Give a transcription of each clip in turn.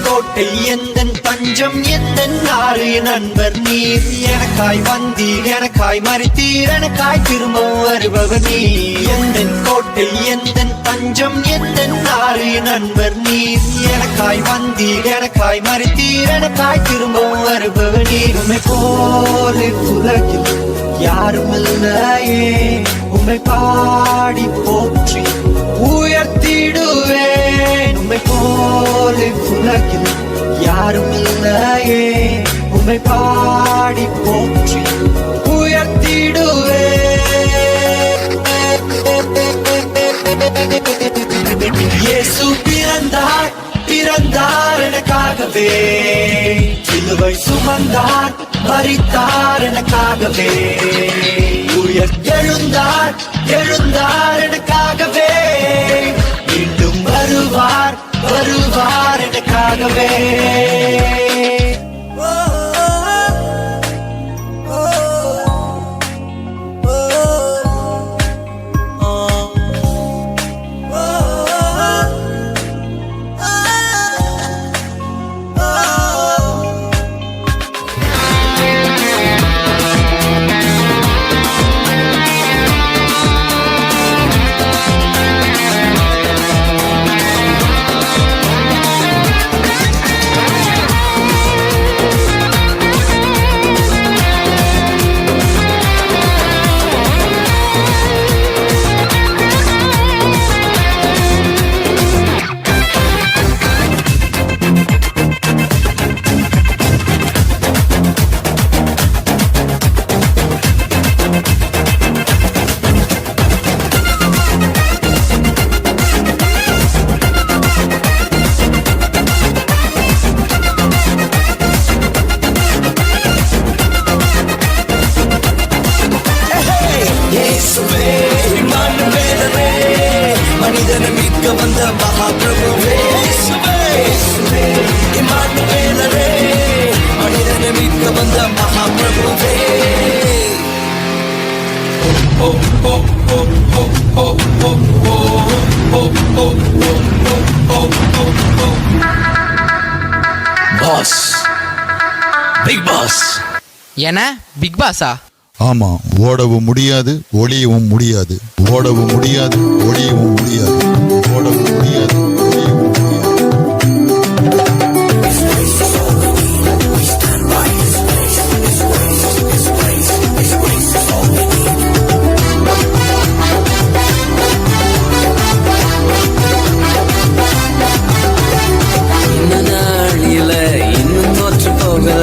கோட்டை எந்தன் பஞ்சம் எந்தன் நாடு நண்பர் நீர் எனக்காய் வந்தீர் எனக்காய் மறித்தீர் எனக்காய் திரும்ப வருபவர் நீர் எந்தன் கோட்டை எந்தன் பஞ்சம் எந்தன் நாடு நண்பர் நீர் எனக்காய் வந்தீர் எனக்காய் மறித்தீர் எனக்காய் திரும்ப வருபவர் நீர் உம்மை போல உலகில் யாரும் இல்லையே உம்மை பாடி போற்றி உயர்த்திடுவேன் உம்மை போல உலகில் யாரும் இல்லையே உம்மை பாடி போற்றி உயர்த்திடுவேன் இயேசு பிறந்தார் பிறந்தார் எனக்காகவே சிலுவை சுமந்தார் மரித்தார் எனக்காகவே எழுந்தார் எழுந்தார் எனக்காகவே மீண்டும் வருவார் வருவார் எனக்காகவே மனிதனை மீட்க வந்த மகாபிரபுவே இம்மானுவேலரே மனிதனை மீட்க வந்த மகாபிரபுவே பாஸ் பிக் பாஸ் என்ன பிக் பாஸா? ஆமா, ஓடவும் முடியாது ஒளியவும் முடியாது, ஓடவும் முடியாது ஒளியவும் முடியாது, ஓடவும் முடியாது ஒளியவும் இன்னும் தோற்று போகல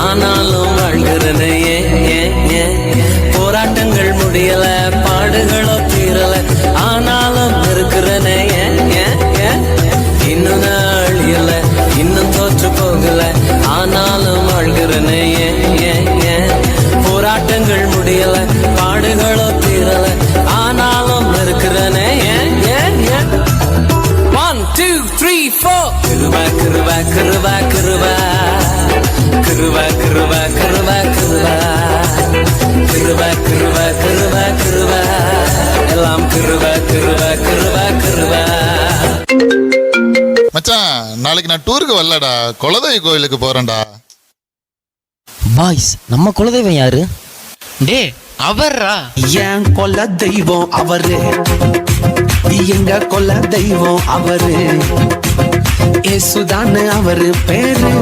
ஆனாலும் வாழ்கிறனே போராட்டங்கள் முடியல பாடுகளோ தீரல ஆனாலும் இருக்கிறனே இன்னும் நாள் இல்ல இன்னும் தோற்று போகல ஆனாலும் வாழ்கிறனே போராட்டங்கள் முடியல பாடுகளோ தீரல ஆனாலும் இருக்கிறனே 1 2 3 4 கிருபா கிருபா கிருபா கிருபா கிருபா கிருபா கிருபா கிருபா கிருபா கிருபா கிருபா கிருபா எல்லாம் கிருபா கிருபா கிருபா கிருபா. மச்சான், நாளைக்கு நான் டூருக்கு வரலடா, குலதெய்வ கோயிலுக்கு போறேன்டா. பாய்ஸ், நம்ம குலதெய்வம் யாரு? டே அவர்ரா. என் கொல தெய்வம் அவரு, எங்க கொல தெய்வம் அவரு, ஏசுதானு அவரு பேரு,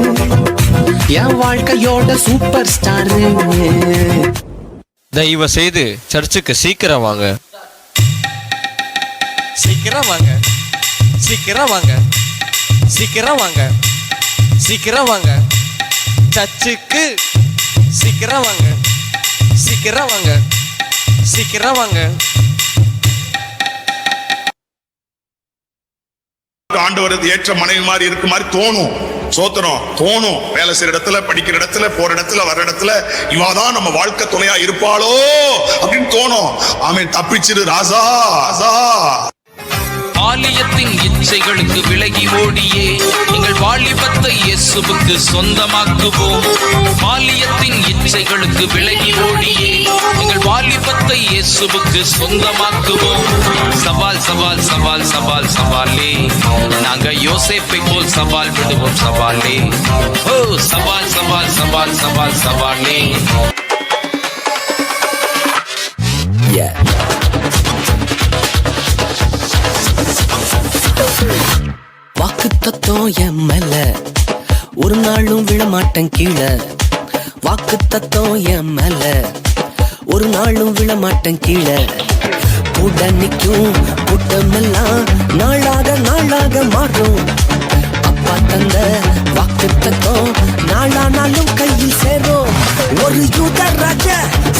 என் வாழ்க்கையோட சூப்பர் ஸ்டாரு. தயவு செய்து சர்ச்சுக்கு சீக்கிரம் வாங்க. சீக்கிரம் வாங்க, சீக்கிரம் வாங்க, சீக்கிரம் வாங்க, சீக்கிரம் வாங்க சர்ச்சுக்கு. சீக்கிரம் வாங்க, சீக்கிரம் வாங்க, சீக்கிரம் வாங்க. ஆண்டவர் ஏற்ற மனைவி மாதிரி இருக்கு மாதிரி தோணும், சோத்திரம் தோணும். வேலை செய்யற இடத்துல, படிக்கிற இடத்துல, போற இடத்துல, வர்ற இடத்துல இவாதான் நம்ம வாழ்க்கை துணையா இருப்பாளோ அப்படின்னு தோணும். ஆமென். தப்பிச்சிரு ராசா ராசா. பாலியத்தின் இச்சைகளுக்கு விலகி ஓடியே எங்கள் வாலிபத்தை இயேசுவுக்கு சொந்தமாக்குவோம். பாலியத்தின் இச்சைகளுக்கு விலகி ஓடியே எங்கள் வாலிபத்தை இயேசுவுக்கு சொந்தமாக்குவோம். சவால் சவால் சவால் சவால் சவாலே, நாங்க யோசேப்பை போல் சவால் விடுவோம் சவாலே. ஓ சவால் சவால் சவால் சவால் சவாலே. வாக்கு தத்துவம் என் மேல ஒரு நாளும் விழமாட்டேன் கீழே. வாக்கு தத்துவம் என் மேல ஒரு நாளும் விழமாட்டேன் கீழே. கூட நிற்கும் கூட்டமெல்லாம் நாளாக நாளாக மாறும். அப்பா தந்த வாக்கு தத்துவம் நாளானாலும் கையில் சேரும். ஒரு யூத ராஜ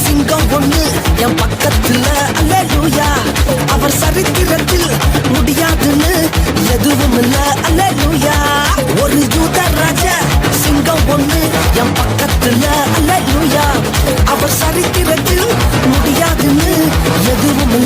சிங்கம் ஒண்ணு என் பக்கத்துல, அல்லேலூயா. அவர் சரித்திரத்தில் முடியாதுன்னு எதுவும் இல்ல, அல்லேலூயா. ஒரு யூத ராஜ சிங்கம் ஒண்ணு என் பக்கத்துல, அல்லேலூயா. அவர் சரித்திரத்தில் முடியாதுன்னு எதுவும் இல்ல.